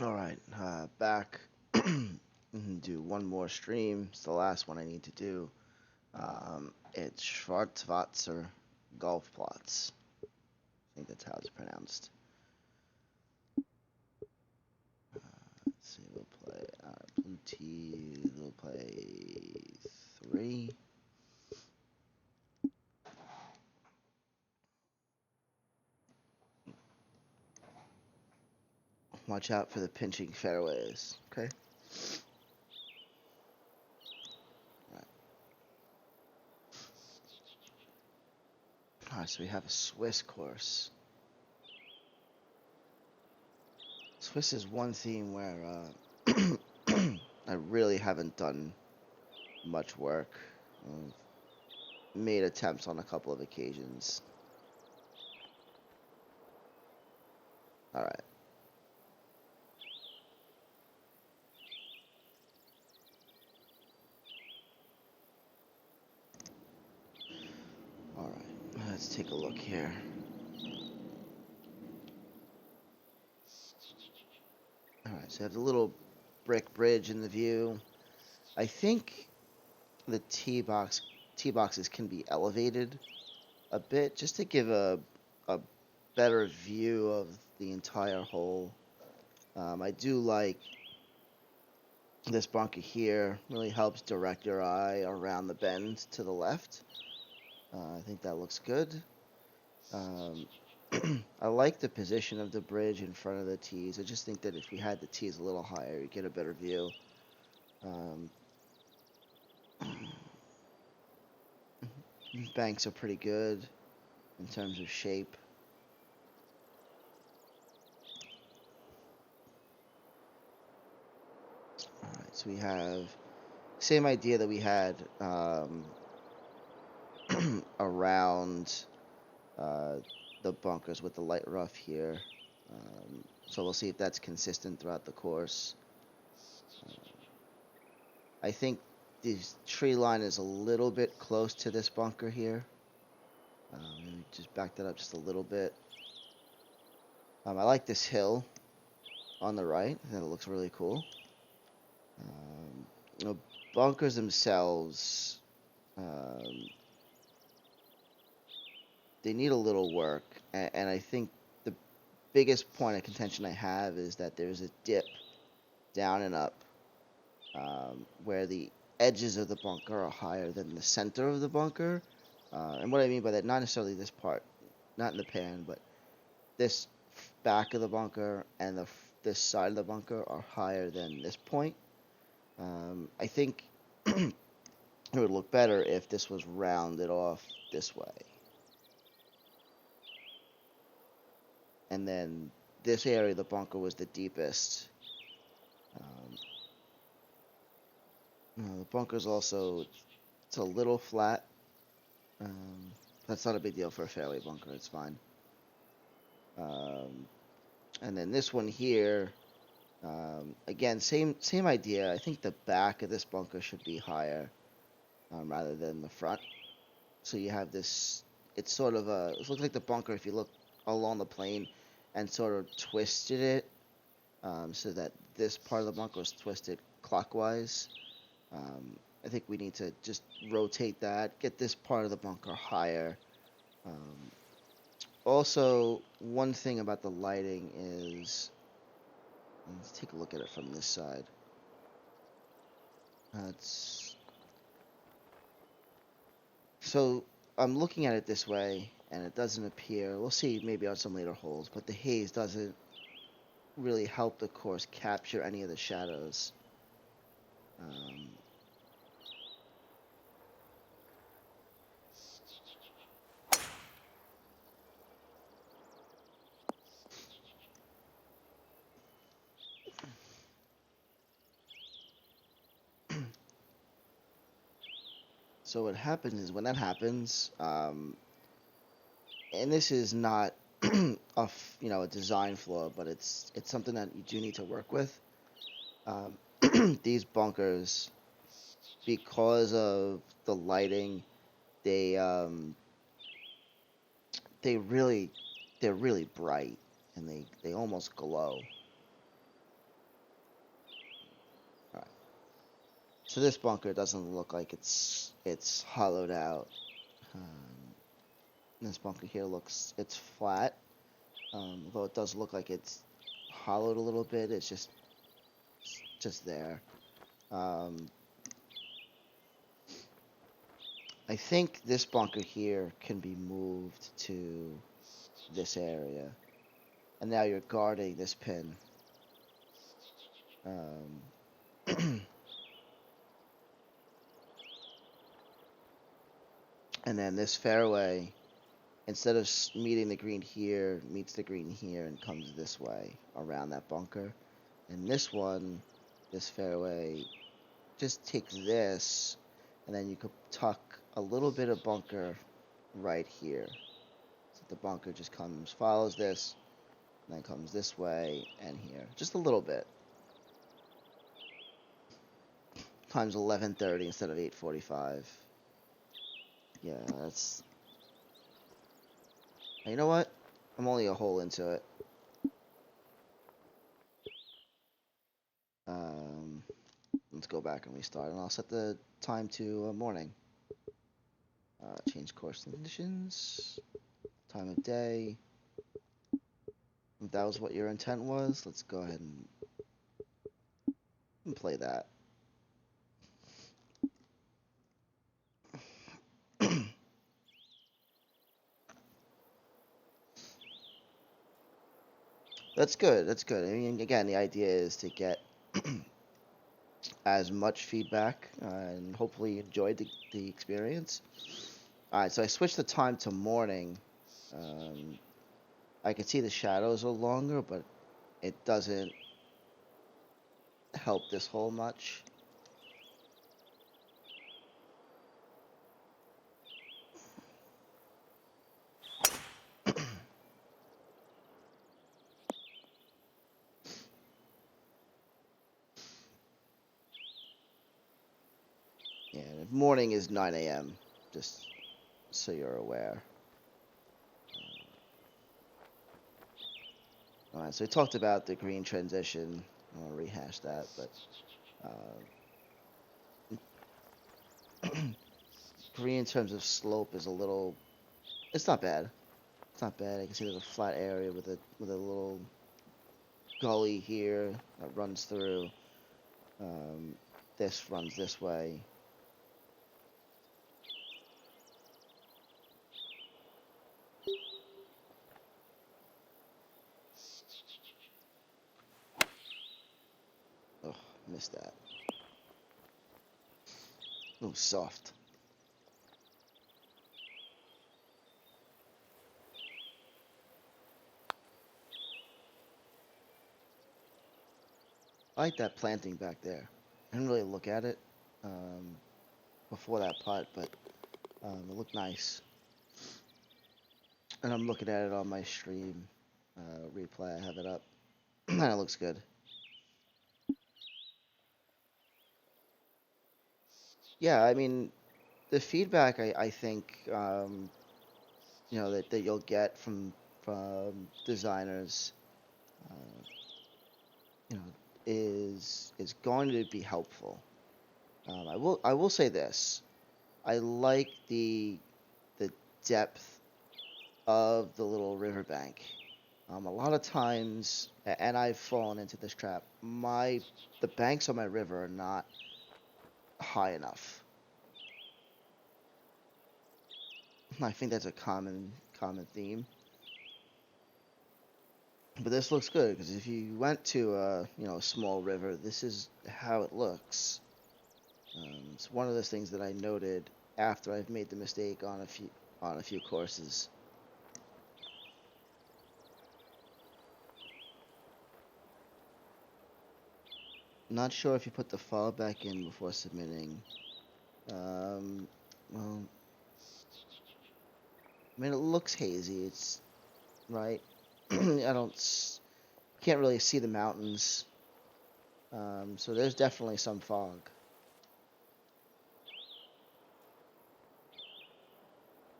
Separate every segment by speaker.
Speaker 1: All right, back. Do one more stream. It's the last one I need to do. It's Schwarzwasser-Golfplatz. I think that's how it's pronounced. Let's see, we'll play blue tee. We'll play 3. Watch out for the pinching fairways. Okay. All right, so we have a Swiss course. Swiss is one theme where I really haven't done much work. I've made attempts on a couple of occasions. All right. All right. Let's take a look here. All right. So I have the little brick bridge in the view. I think the tee boxes can be elevated a bit just to give a better view of the entire hole. I do like this bunker here. Really helps direct your eye around the bend to the left. I think that looks good. Um, I like the position of the bridge in front of the tees. I just think that if we had the tees a little higher, you get a better view. Um, banks are pretty good in terms of shape. All right, so we have same idea that we had around uh, the bunkers with the light rough here. So we'll see if that's consistent throughout the course. I think the tree line is a little bit close to this bunker here. Just back that up just a little bit. I like this hill on the right. I think it looks really cool. The bunkers themselves, um, they need a little work, and I think the biggest point of contention I have is that there's a dip down and up where the edges of the bunker are higher than the center of the bunker. And what I mean by that, not necessarily this part, not in the pan, but this back of the bunker and this side of the bunker are higher than this point. I think it would look better if this was rounded off this way. And then this area of the bunker was the deepest. The bunker's also, it's a little flat. That's not a big deal for a fairway bunker. It's fine. And then this one here, again, same idea. I think the back of this bunker should be higher rather than the front. So you have this. It's sort of a. It looks like the bunker if you look along the plane and sort of twisted it so that this part of the bunker is twisted clockwise. I think we need to just rotate that, get this part of the bunker higher. Um, Also, one thing about the lighting is, let's take a look at it from this side. It's so I'm looking at it this way, and it doesn't appear. We'll see maybe on some later holes, but the haze doesn't really help the course capture any of the shadows. Um, so what happens is when that happens, and this is not a design flaw, but it's something that you do need to work with. These bunkers, because of the lighting, they they really they're really bright and they almost glow. So this bunker doesn't look like it's hollowed out. This bunker here it's flat, although it does look like it's hollowed a little bit. It's just there. I think this bunker here can be moved to this area, and now you're guarding this pin. And then this fairway, instead of meeting the green here, meets the green here and comes this way around that bunker. And this one, this fairway, just takes this, and then you could tuck a little bit of bunker right here. So the bunker just follows this, and then comes this way and here. Just a little bit. Times 11:30 instead of 8:45. Yeah, that's... You know what? I'm only a hole into it. Let's go back and restart, and I'll set the time to morning. Change course conditions, time of day. If that was what your intent was, let's go ahead and play that. That's good. That's good. I mean, again, the idea is to get as much feedback and hopefully you enjoyed the experience. All right, so I switched the time to morning. I can see the shadows are longer, but it doesn't help this hole much. Yeah, morning is 9 a.m., just so you're aware. Alright, so we talked about the green transition. I won't rehash that, but green in terms of slope is a little... It's not bad. It's not bad. I can see there's a flat area with a little gully here that runs through. This runs this way. Oh, missed that. Oh, soft. I like that planting back there. I didn't really look at it before that putt, but it looked nice. And I'm looking at it on my stream replay. I have it up. And it looks good. Yeah, I mean, the feedback I think you know that you'll get from designers, you know, is going to be helpful. I will say this: I like the depth of the little riverbank. A lot of times, and I've fallen into this trap. The banks on my river are not high enough. I think that's a common theme. But this looks good because if you went to a small river, this is how it looks. It's one of those things that I noted after I've made the mistake on a few courses. Not sure if you put the file back in before submitting. Well, I mean, it looks hazy. It's right. Can't really see the mountains. So there's definitely some fog.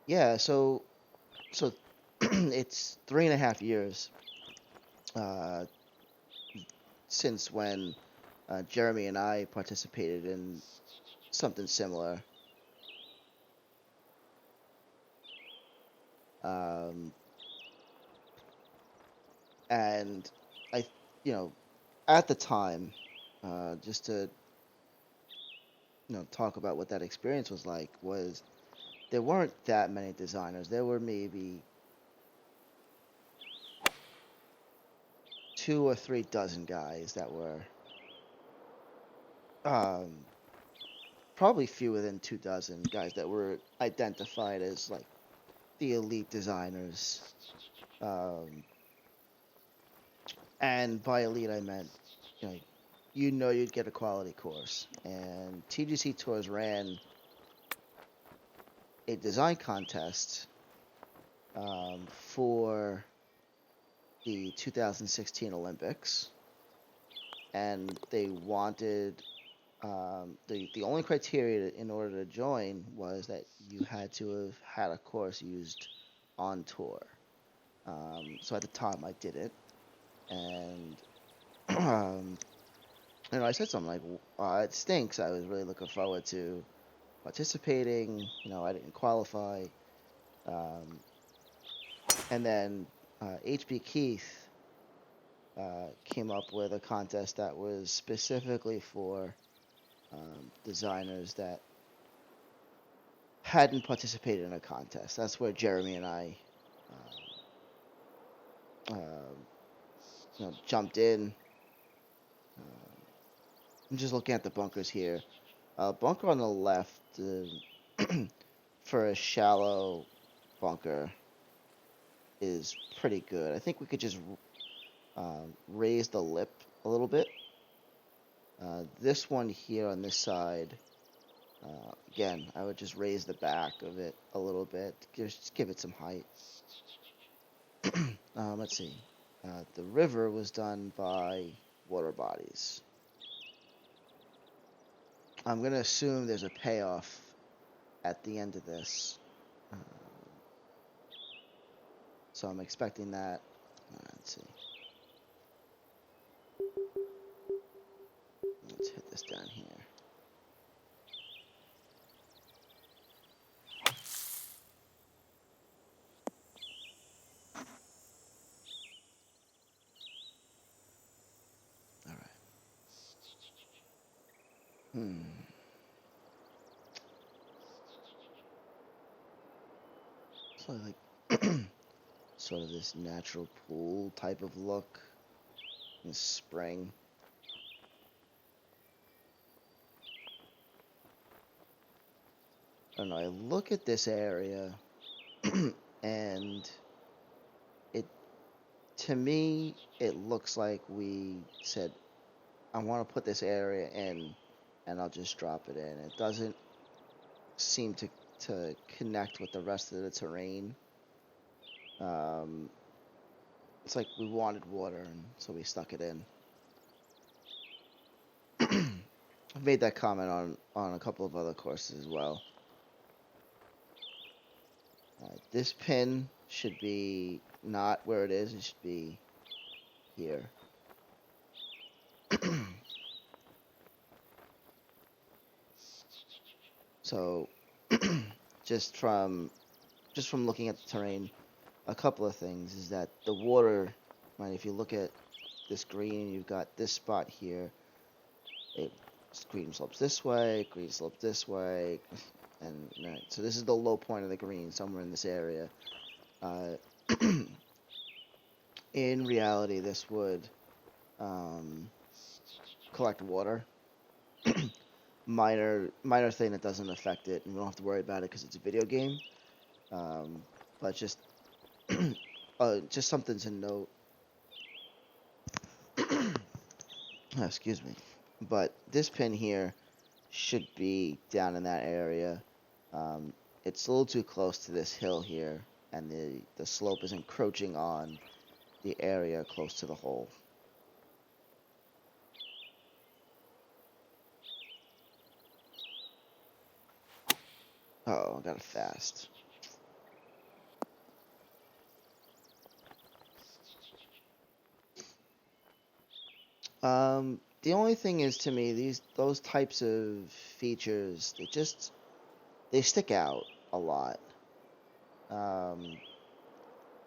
Speaker 1: Yeah, so it's 3.5 years since when Jeremy and I participated in something similar. Um, and I, you know, at the time, just to talk about what that experience was like, was there weren't that many designers. There were maybe 2 or 3 dozen guys that were um, probably fewer than 2 dozen guys that were identified as like the elite designers. Um, and by elite, I meant you know, you'd get a quality course. And TGC Tours ran a design contest for the 2016 Olympics, and they wanted the only criteria in order to join was that you had to have had a course used on tour. So at the time, I did it, and I said something like, "It stinks. I was really looking forward to participating. I didn't qualify." Um, and then HB Keith came up with a contest that was specifically for designers that hadn't participated in a contest. That's where Jeremy and I jumped in. I'm just looking at the bunkers here. Bunker on the left, for a shallow bunker, is pretty good. I think we could just raise the lip a little bit. This one here on this side, again, I would just raise the back of it a little bit. Just give it some height. Let's see. The river was done by Water Bodies. I'm going to assume there's a payoff at the end of this. So I'm expecting that. Let's see. Let's hit this down here. All right. So like sort of this natural pool type of look in spring. I don't know. I look at this area, and it to me it looks like we said, I want to put this area in, and I'll just drop it in. It doesn't seem to connect with the rest of the terrain. It's like we wanted water, and so we stuck it in. I've made that comment on a couple of other courses as well. This pin should be not where it is. It should be here. So, just from looking at the terrain, a couple of things is that the water, right? If you look at this green, you've got this spot here. Green slopes this way, green slopes this way, and right. So this is the low point of the green, somewhere in this area. In reality, this would collect water. minor thing that doesn't affect it, and we don't have to worry about it because it's a video game. But just something to note. Excuse me. But this pin here should be down in that area. It's a little too close to this hill here, and the slope is encroaching on the area close to the hole. Oh, I got it fast. The only thing is to me, those types of features, they stick out a lot. Um,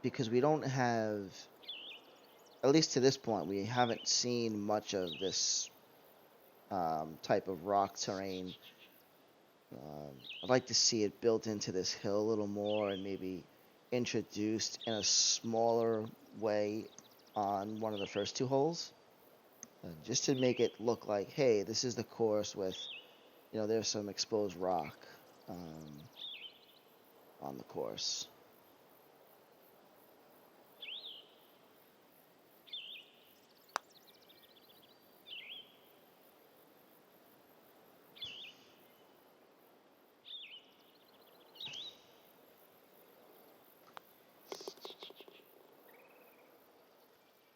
Speaker 1: because we don't have, at least to this point, we haven't seen much of this type of rock terrain. I'd like to see it built into this hill a little more and maybe introduced in a smaller way on one of the first two holes, just to make it look like, hey, this is the course with, there's some exposed rock um, on the course.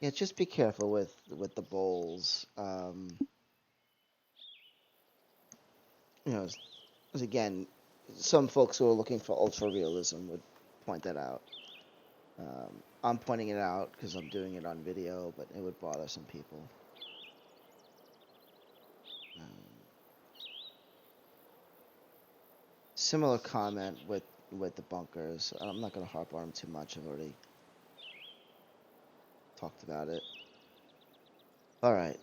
Speaker 1: Yeah, just be careful with the bowls. You know, as again, some folks who are looking for ultra realism would point that out. I'm pointing it out because I'm doing it on video, but it would bother some people. Um, Similar comment with the bunkers. I'm not going to harp on them too much. I've already talked about it. All right.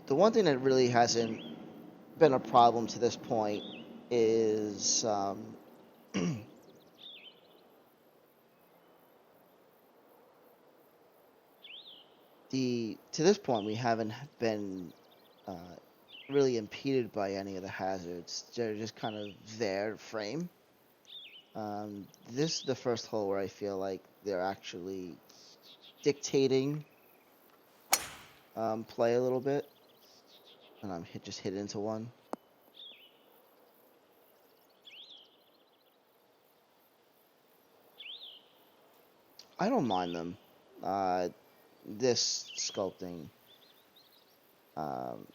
Speaker 1: The one thing that really hasn't been a problem to this point is to this point we haven't been uh, really impeded by any of the hazards. They're just kind of there to frame. This is the first hole where I feel like they're actually dictating play a little bit, and I'm just hit into one. I don't mind them. This sculpting, um,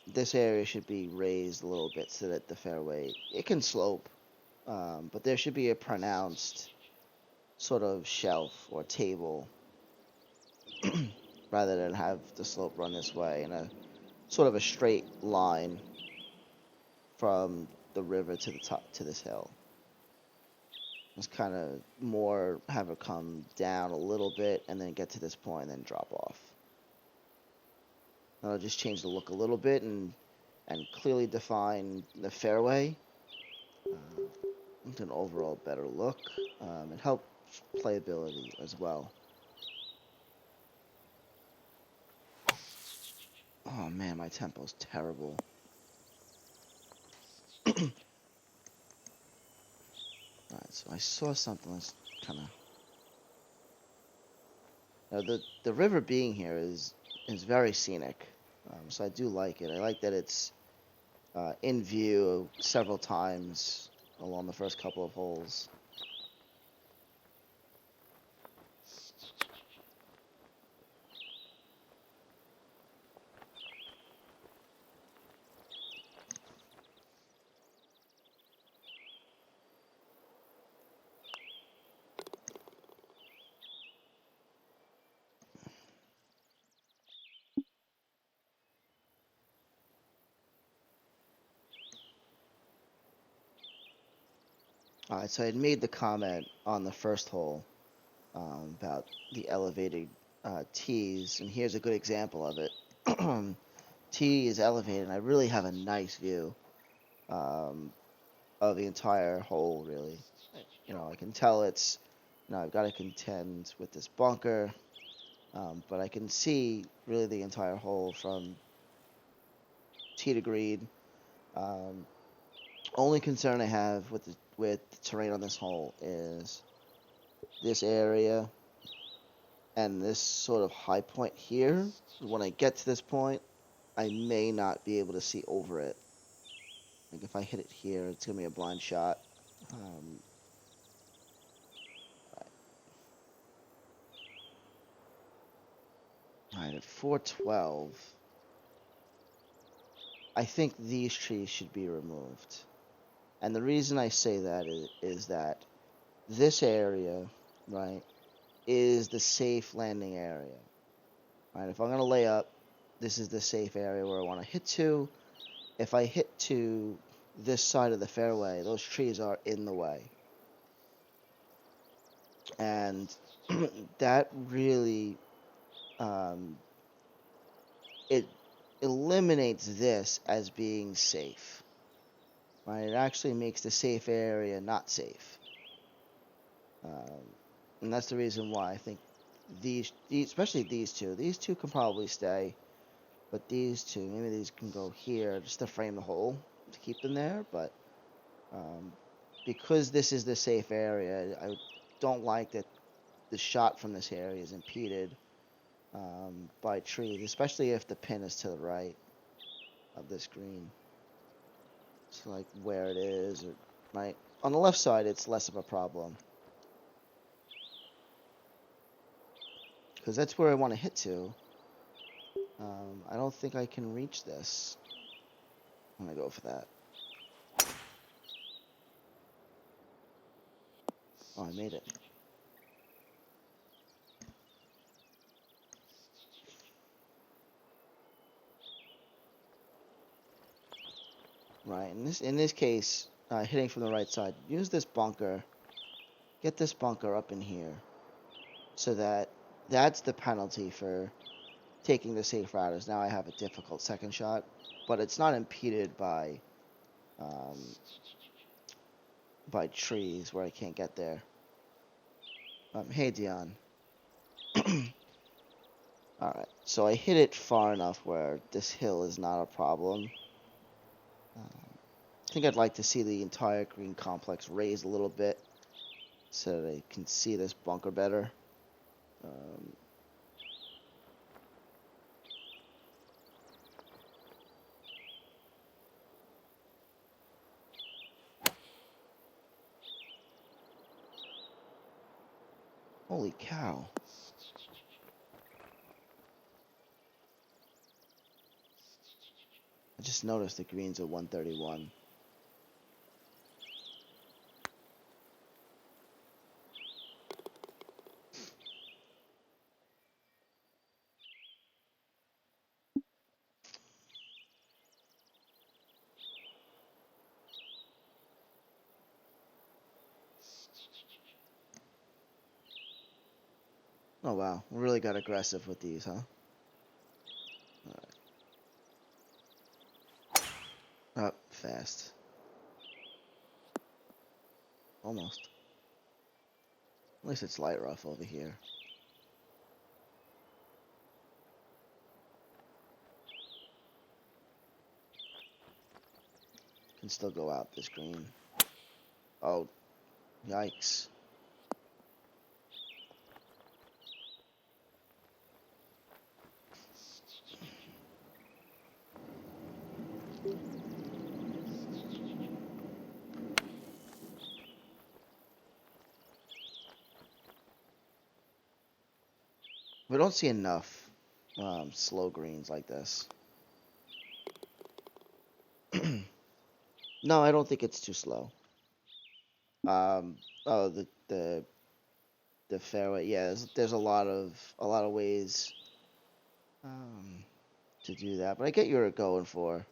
Speaker 1: this area should be raised a little bit so that the fairway, it can slope, but there should be a pronounced sort of shelf or table rather than have the slope run this way in a sort of a straight line from the river to the top to this hill. It's kind of more have it come down a little bit and then get to this point and then drop off. That'll just change the look a little bit and clearly define the fairway. It's an overall better look. It helps playability as well. Oh man, my tempo's terrible. Alright, so I saw something that's kind of. Now the river being here is very scenic, so I do like it. I like that it's in view several times along the first couple of holes. Alright, so I had made the comment on the first hole about the elevated tees, and here's a good example of it. Tee is elevated, and I really have a nice view um, of the entire hole, really. I can tell it's, I've got to contend with this bunker, but I can see really the entire hole from tee to green. Um, Only concern I have with the terrain on this hole is this area and this sort of high point here. When I get to this point, I may not be able to see over it. Like if I hit it here, it's gonna be a blind shot. Um, all right, at 412, I think these trees should be removed. And the reason I say that is that this area, right, is the safe landing area. Right, if I'm going to lay up, this is the safe area where I want to hit to. If I hit to this side of the fairway, those trees are in the way. And that really, it eliminates this as being safe. Right, it actually makes the safe area not safe. And that's the reason why I think these, especially these two can probably stay. But these two, maybe these can go here just to frame the hole to keep them there. But because this is the safe area, I don't like that the shot from this area is impeded by trees, especially if the pin is to the right of this green. So like where it is, or right on the left side, it's less of a problem because that's where I want to hit to. I don't think I can reach this. I'm gonna go for that. Oh, I made it. Right, in this case, hitting from the right side, use this bunker. Get this bunker up in here, so that's the penalty for taking the safe route. Is now I have a difficult second shot, but it's not impeded um, by trees where I can't get there. Hey Dion. All right, so I hit it far enough where this hill is not a problem. I think I'd like to see the entire green complex raised a little bit so that I can see this bunker better. Um, Holy cow. I just noticed the greens are 131. Oh wow, we really got aggressive with these, huh? Alright. Up fast. Almost. At least it's light rough over here. Can still go out this green. Oh, yikes. We don't see enough slow greens like this. No, I don't think it's too slow. Oh, the fairway. Yeah, there's a lot of ways um, to do that, but I get you're going for.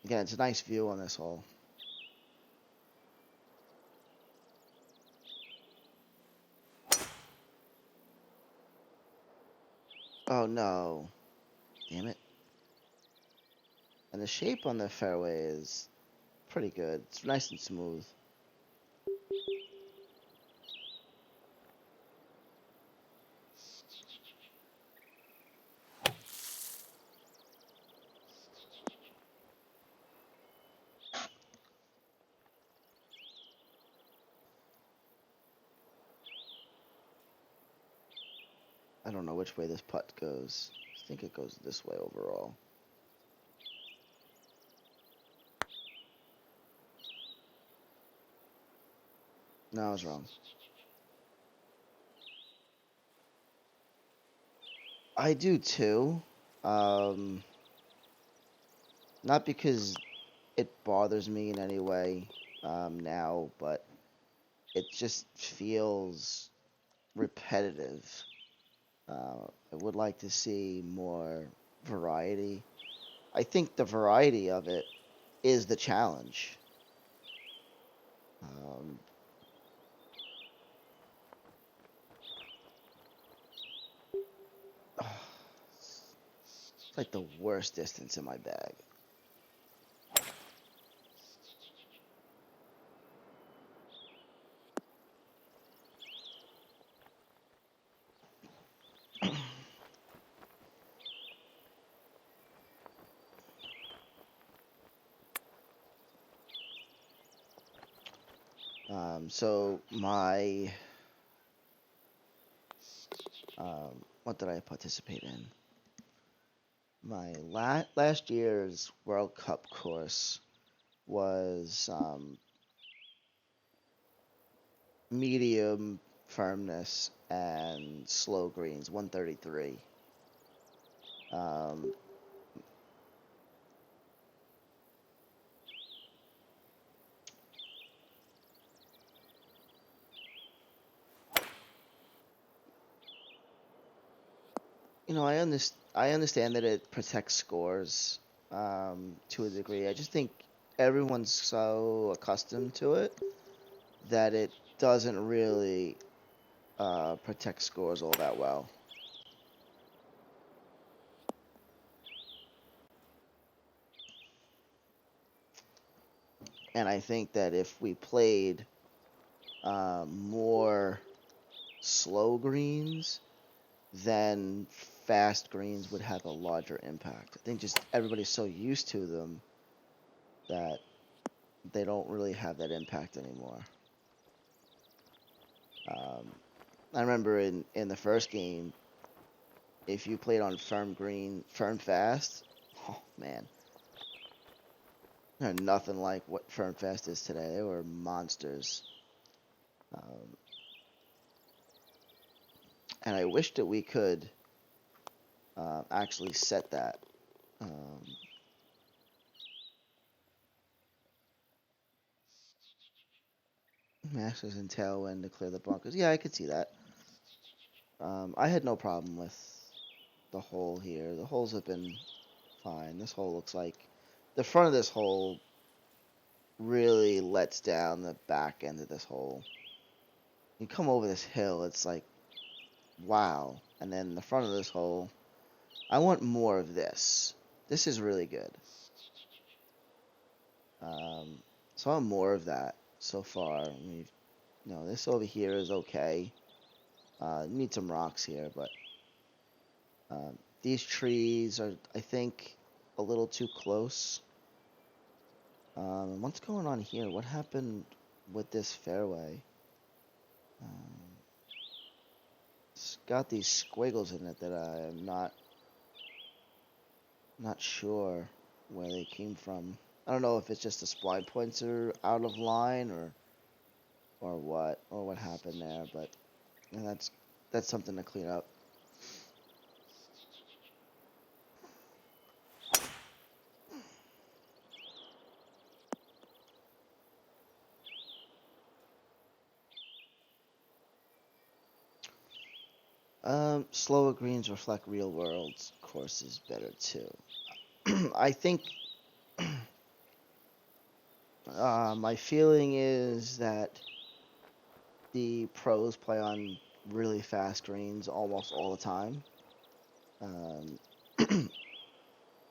Speaker 1: Again, it's a nice view on this hole. Oh no. Damn it. And the shape on the fairway is pretty good. It's nice and smooth. I don't know which way this putt goes. I think it goes this way overall. No, I was wrong. I do too. Um, Not because it bothers me in any way now, but it just feels repetitive. I would like to see more variety. I think the variety of it is the challenge. Um, it's like the worst distance in my bag. So my what did I participate in? My last year's World Cup course was medium firmness and slow greens, 133. Um, I understand that it protects scores to a degree. I just think everyone's so accustomed to it that it doesn't really protect scores all that well. And I think that if we played more slow greens, then fast greens would have a larger impact. I think just everybody's so used to them that they don't really have that impact anymore. Um, I remember in the first game, if you played on firm green, firm fast, oh man, they're nothing like what firm fast is today. They were monsters. Um, and I wish that we could actually set that. Um, Masters and tailwind to clear the bunkers. Yeah, I could see that. I had no problem with the hole here. The holes have been fine. This hole looks like the front of this hole really lets down the back end of this hole. You come over this hill, it's like, wow. And then the front of this hole, I want more of this. This is really good. Um, so I want more of that so far. This over here is okay. Need some rocks here, but these trees are, I think, a little too close. What's going on here? What happened with this fairway? Um, it's got these squiggles in it that I am not sure where they came from. I don't know if it's just the spline points are out of line or what happened there, but that's something to clean up. Slower greens reflect real world courses better too. I think my feeling is that the pros play on really fast greens almost all the time. Um,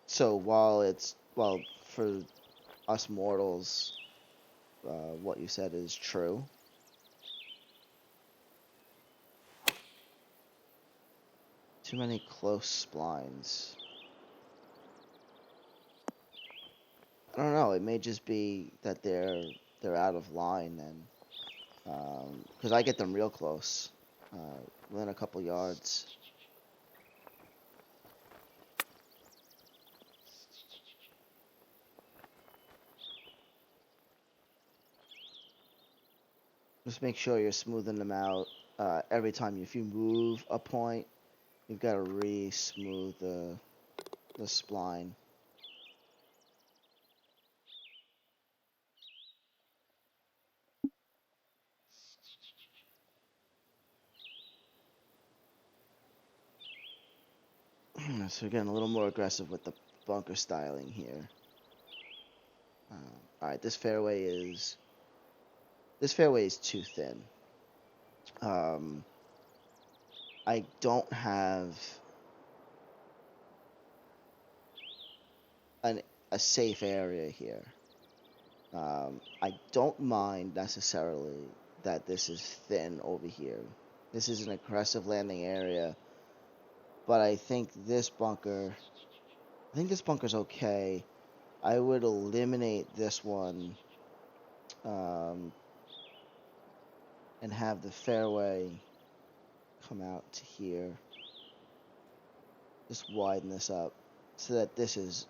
Speaker 1: so while for us mortals, what you said is true. Too many close splines. I don't know. It may just be that they're out of line then, because I get them real close, within a couple yards. Just make sure you're smoothing them out every time. If you move a point, you've got to re-smooth the spline. So we're getting a little more aggressive with the bunker styling here. All right, this fairway is too thin. Um, I don't have an a safe area here. I don't mind necessarily that this is thin over here. This is an aggressive landing area, but I think this bunker's okay. I would eliminate this one, um, and have the fairway come out to here. Just widen this up so that this is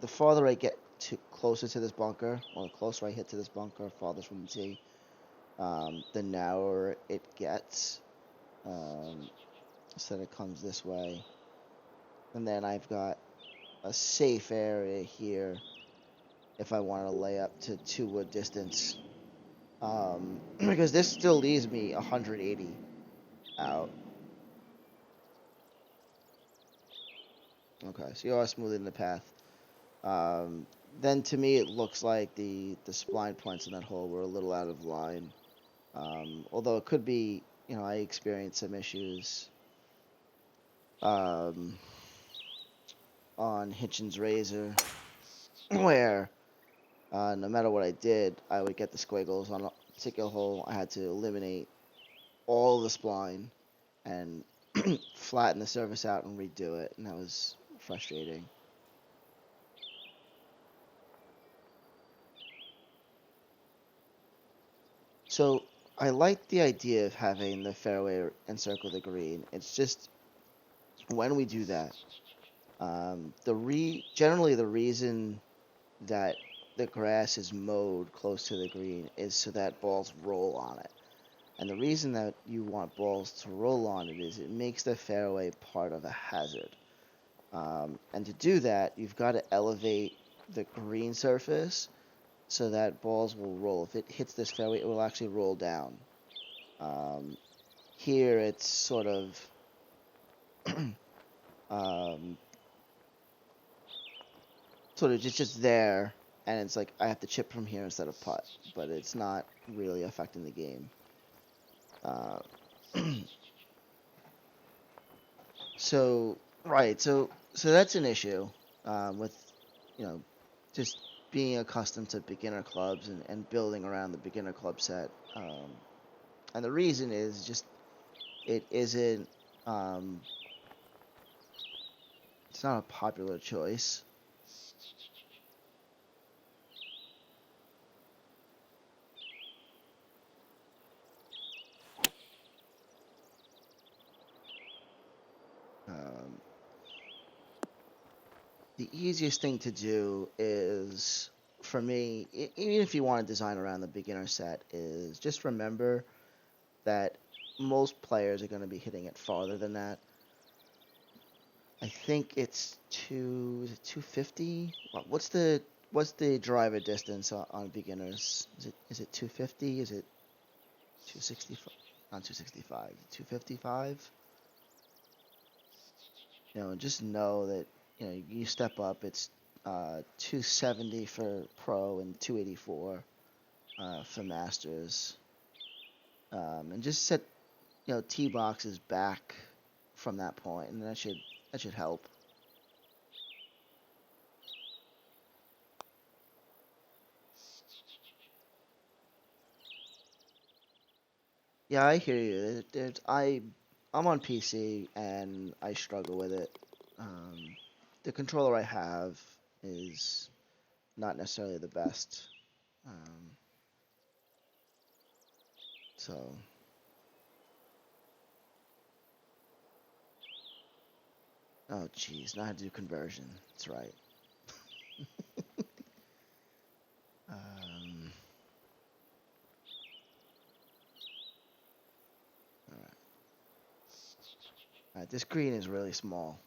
Speaker 1: the farther I get to closer to this bunker, or the closer I hit to this bunker, farthest from the tee, the narrower it gets. So that it comes this way, and then I've got a safe area here if I want to lay up to 2 wood distance, because this still leaves me 180 out. Okay, so you are smoothing the path. Then to me it looks like the spline points in that hole were a little out of line. Although it could be, I experienced some issues um, on Hitchens Razor where no matter what I did, I would get the squiggles on a particular hole. I had to eliminate all the spline and flatten the surface out and redo it, and that was frustrating. So I like the idea of having the fairway encircle the green. It's just when we do that, generally the reason that the grass is mowed close to the green is so that balls roll on it. And the reason that you want balls to roll on it is it makes the fairway part of a hazard. And to do that, you've got to elevate the green surface so that balls will roll. If it hits this fairway, it will actually roll down. Here, it's sort of um, just there, and it's like I have to chip from here instead of putt, but it's not really affecting the game. So right, so that's an issue with just being accustomed to beginner clubs and building around the beginner club set. And the reason is just it isn't it's not a popular choice. Um, the easiest thing to do is, for me, even if you want to design around the beginner set, is just remember that most players are going to be hitting it farther than that. I think it's 250. What's the driver distance on beginners? Is it 250? Is it 265? Not 265. 255. Just know that you step up. It's 270 for pro and 284 for masters, and just set tee boxes back from that point, and that should help. Yeah, I hear you. I'm on PC and I struggle with it. The controller I have is not necessarily the best. Um, so, oh geez, now I have to do conversion. That's right. Um, all right. All right, this green is really small.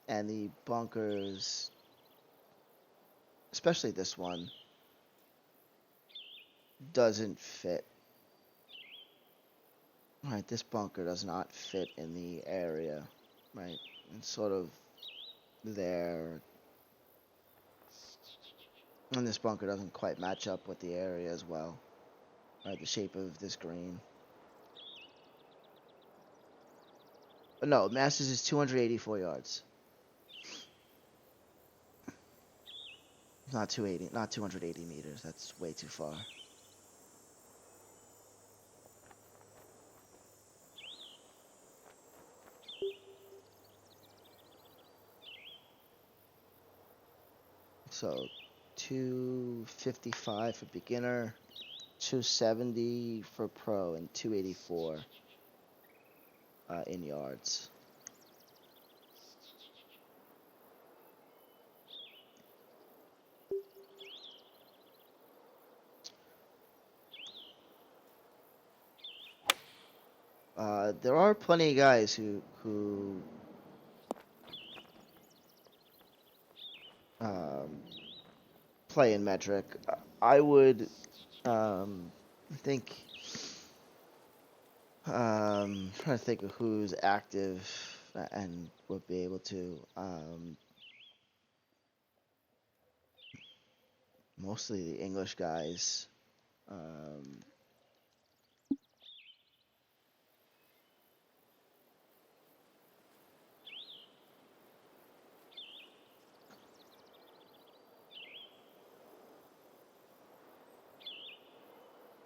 Speaker 1: And the bunkers, especially this one, doesn't fit. Right, this bunker does not fit in the area. Right, it's sort of there. And this bunker doesn't quite match up with the area as well. Right, the shape of this green. But no, Masters is 284 yards. Not 280, not 280 meters. That's way too far. So 255 for beginner, 270 for pro, and 284 in yards. There are plenty of guys who um, play in metric. I would think. Trying to think of who's active and would be able to. Mostly the English guys. Um,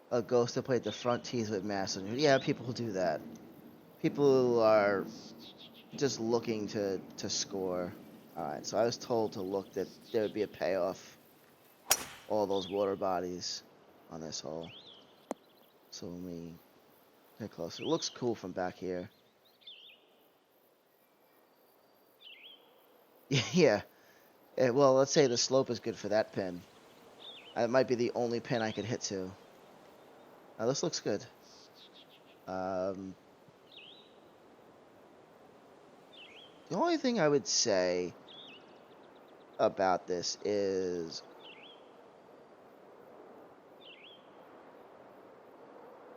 Speaker 1: a ghost to play the front tees with Master. Yeah, people who do that. People who are just looking to score. Alright, so I was told to look that there would be a payoff. All those water bodies on this hole. So when we get closer, it looks cool from back here. Yeah. Well, let's say the slope is good for that pin. It might be the only pin I could hit to. Now this looks good. Um, the only thing I would say about this is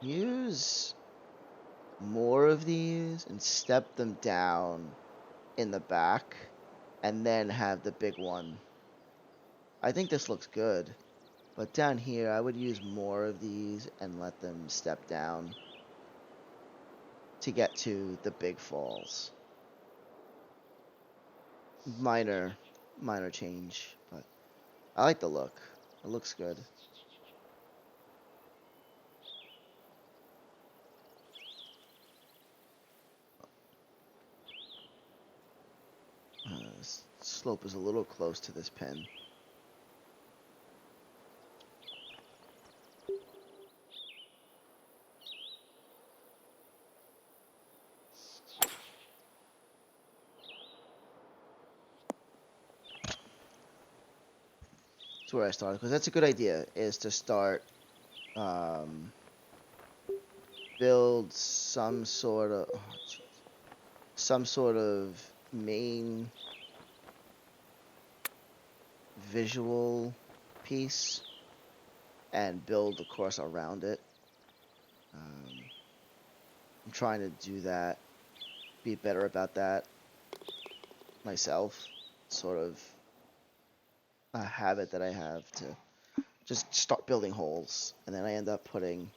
Speaker 1: use more of these and step them down in the back and then have the big one. I think this looks good, but down here I would use more of these and let them step down to get to the big falls. Minor change, but I like the look. It looks good. This slope is a little close to this pin. That's where I started, because that's a good idea, is to start, build some sort of, main visual piece and build the course around it. I'm trying to do that, be better about that myself. Sort of a habit that I have to just start building holes, and then I end up putting,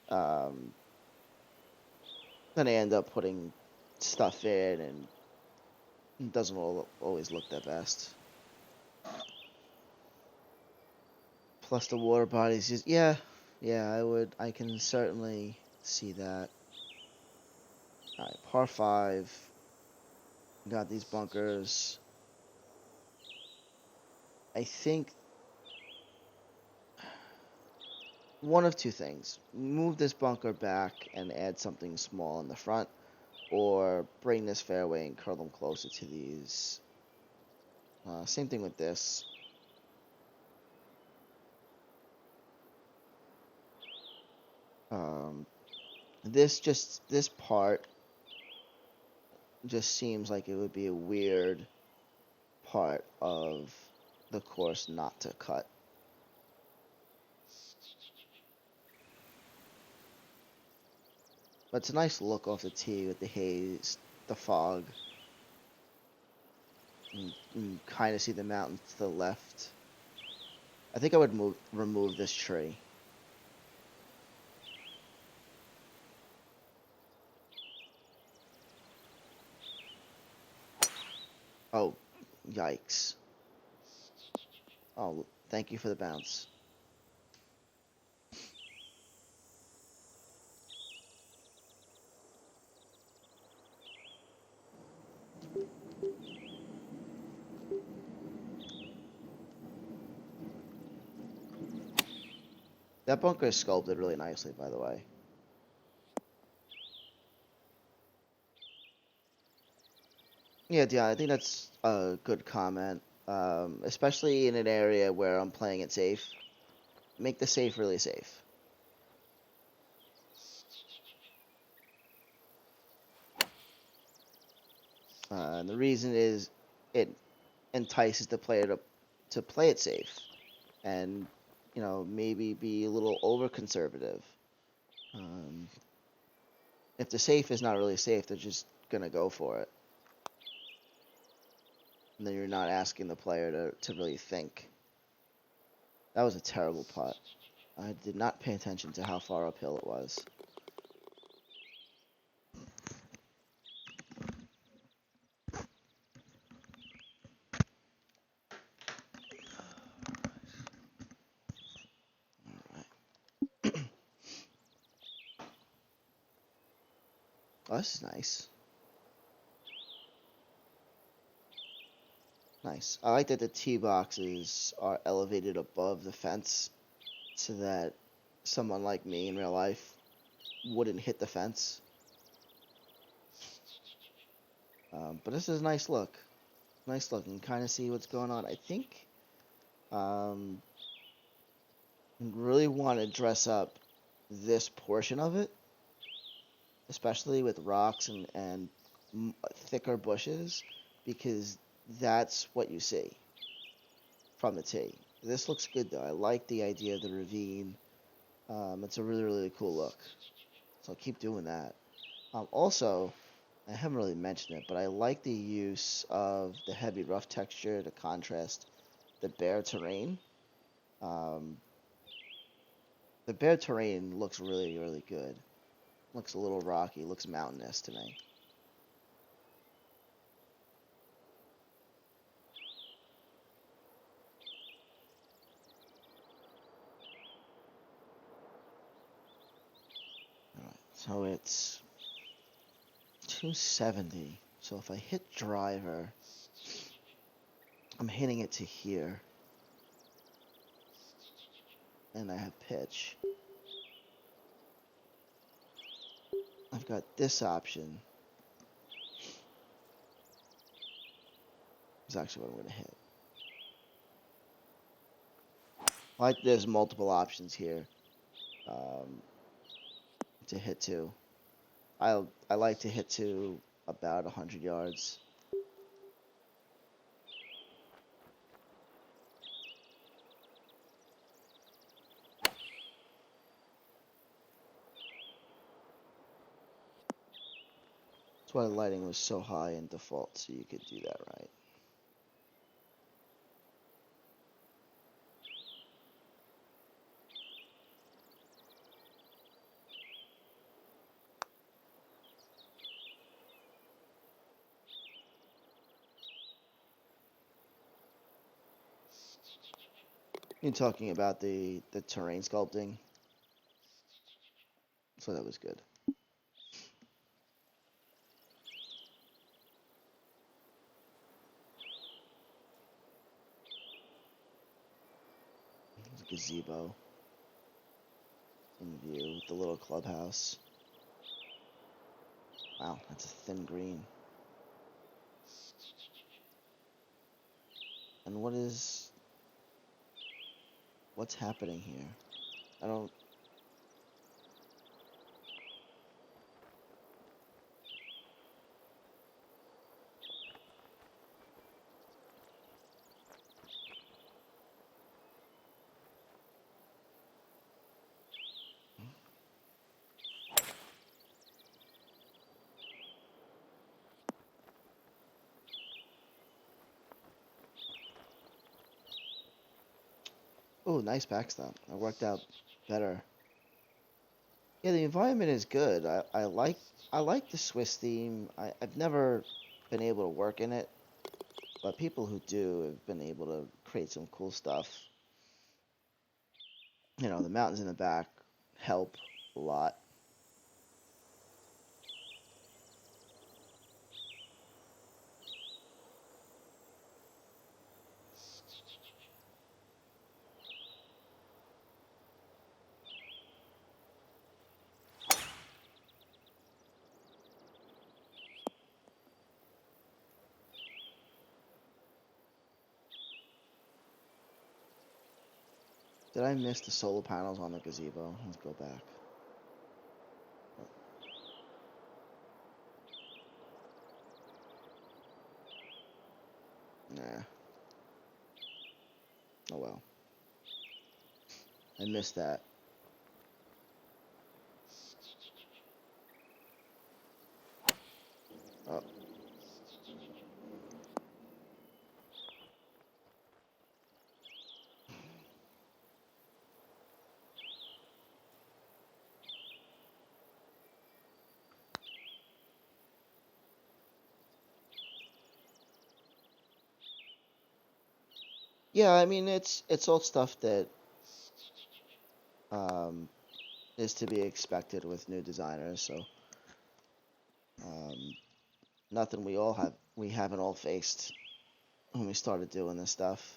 Speaker 1: um, stuff in, and it doesn't always look the best. Plus the water bodies, just yeah, I can certainly see that. All right, par 5. Got these bunkers. I think one of two things. Move this bunker back and add something small in the front, or bring this fairway and curl them closer to these. Same thing with this. Um, this part just seems like it would be a weird part of the course not to cut. But it's a nice look off the tee with the haze, the fog. You kind of see the mountains to the left. I think I would remove this tree. Oh, yikes. Oh, thank you for the bounce. That bunker is sculpted really nicely, by the way. Yeah, Dion, I think that's a good comment. Especially in an area where I'm playing it safe. Make the safe really safe. And the reason is it entices the player to play it safe and, maybe be a little over conservative. Um, if the safe is not really safe, they're just gonna go for it. And then you're not asking the player to really think. That was a terrible putt. I did not pay attention to how far uphill it was. Oh, this is nice. Nice. I like that the tee boxes are elevated above the fence so that someone like me in real life wouldn't hit the fence. But this is a nice look. Nice look. You can kind of see what's going on. I think really want to dress up this portion of it, especially with rocks and thicker bushes, because that's what you see from the tee. This looks good though. I like the idea of the ravine. It's a really, really cool look. So I'll keep doing that. Also, I haven't really mentioned it, but I like the use of the heavy rough texture to contrast the bare terrain. Um, the bare terrain looks really, really good. Looks a little rocky, looks mountainous to me. Alright, so it's 270. So if I hit driver, I'm hitting it to here. And I have pitch. I've got this option. Is actually what I'm going to hit. Like there's multiple options here to hit to. I like to hit to about 100 yards. That's why the lighting was so high in default, so you could do that right. You're talking about the terrain sculpting, so that was good. There's a gazebo in view with the little clubhouse. Wow, that's a thin green. And what's happening here? I don't. Oh, nice backstop. That worked out better. Yeah, the environment is good. I like the Swiss theme. I've never been able to work in it, but people who do have been able to create some cool stuff. The mountains in the back help a lot. Did I miss the solar panels on the gazebo? Let's go back. Nah. Oh well. I missed that. Oh. Yeah, I mean it's all stuff that um, is to be expected with new designers. So um, nothing we haven't all faced when we started doing this stuff.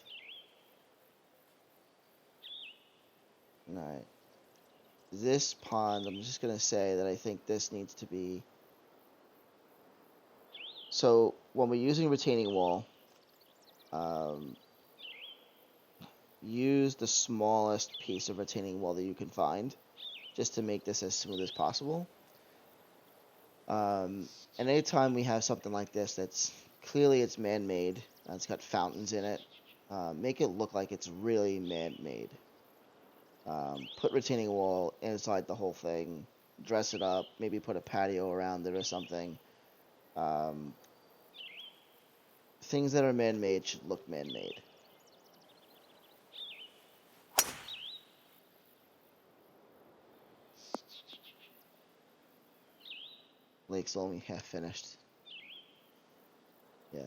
Speaker 1: All right. This pond, I'm just gonna say that I think this needs to be. So when we're using retaining wall, um, use the smallest piece of retaining wall that you can find, just to make this as smooth as possible. And anytime we have something like this that's clearly it's man-made, it's got fountains in it, make it look like it's really man-made. Put retaining wall inside the whole thing, dress it up, maybe put a patio around it or something. Um, Things that are man-made should look man-made. Lake's only half finished. Yeah.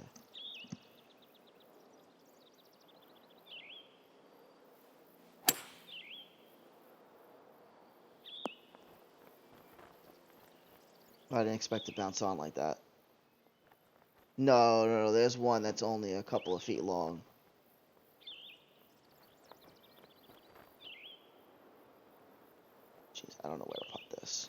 Speaker 1: I didn't expect to bounce on like that. No, no, no. There's one that's only a couple of feet long. Jeez, I don't know where to put this.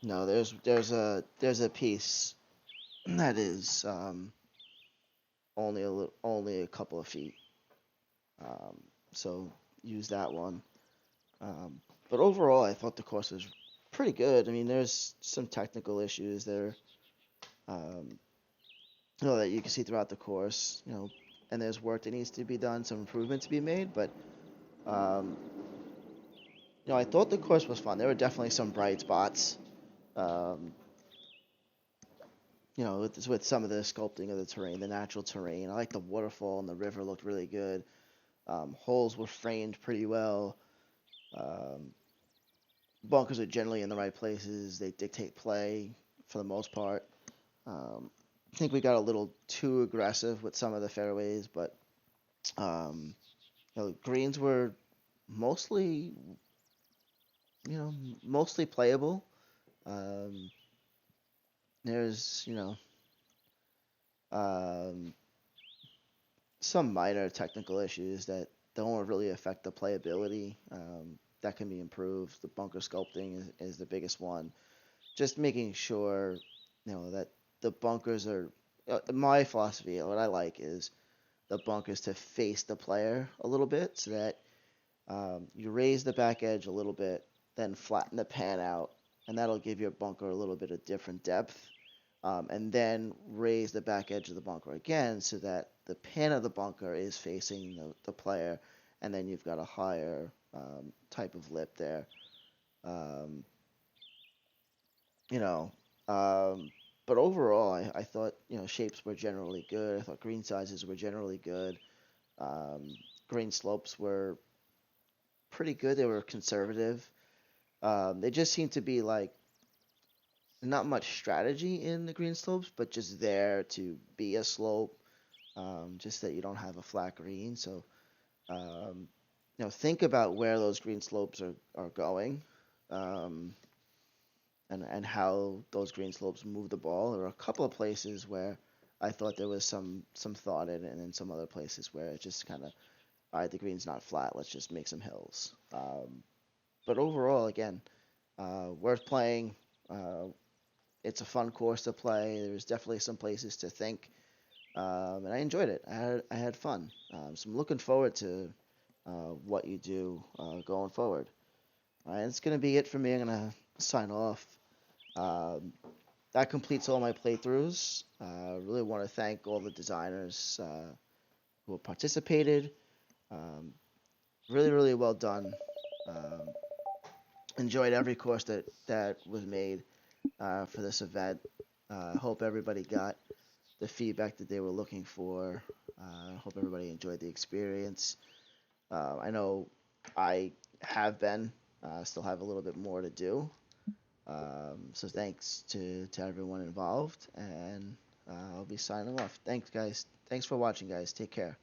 Speaker 1: No, there's a piece that is only a couple of feet. Um, so use that one. Um, but overall, I thought the course was pretty good. I mean, there's some technical issues there, um, that you can see throughout the course. And there's work that needs to be done, some improvement to be made. But um, I thought the course was fun. There were definitely some bright spots. Um, with some of the sculpting of the terrain, the natural terrain. I like the waterfall and the river looked really good. Holes were framed pretty well. Um, Bunkers are generally in the right places. They dictate play for the most part. I think we got a little too aggressive with some of the fairways, but um, greens were mostly, mostly playable. Um, there's, um, some minor technical issues that don't really affect the playability. That can be improved. The bunker sculpting is the biggest one. Just making sure, that the bunkers are. My philosophy, what I like is the bunkers to face the player a little bit, so that you raise the back edge a little bit, then flatten the pan out, and that'll give your bunker a little bit of different depth. And then raise the back edge of the bunker again so that the pin of the bunker is facing the player, and then you've got a higher type of lip there. Um, you know, um, but overall, I thought shapes were generally good. I thought green sizes were generally good. Um, Green slopes were pretty good. They were conservative. They just seemed to be like not much strategy in the green slopes, but just there to be a slope, just that you don't have a flat green. So, um, think about where those green slopes are going, um, and how those green slopes move the ball. There were a couple of places where I thought there was some thought in it, and then some other places where it just kind of, all right, the green's not flat. Let's just make some hills. But overall, again, worth playing. Uh, it's a fun course to play. There's definitely some places to think, and I enjoyed it. I had fun. So I'm looking forward to what you do going forward. All right, that's gonna be it for me. I'm gonna sign off. Um, that completes all my playthroughs. Really want to thank all the designers who participated. Um, really, really well done. Um, Enjoyed every course that was made for this event. Hope everybody got the feedback that they were looking for. Hope everybody enjoyed the experience. I know I have been, still have a little bit more to do. So thanks to everyone involved, and I'll be signing off. Thanks, guys. Thanks for watching, guys. Take care.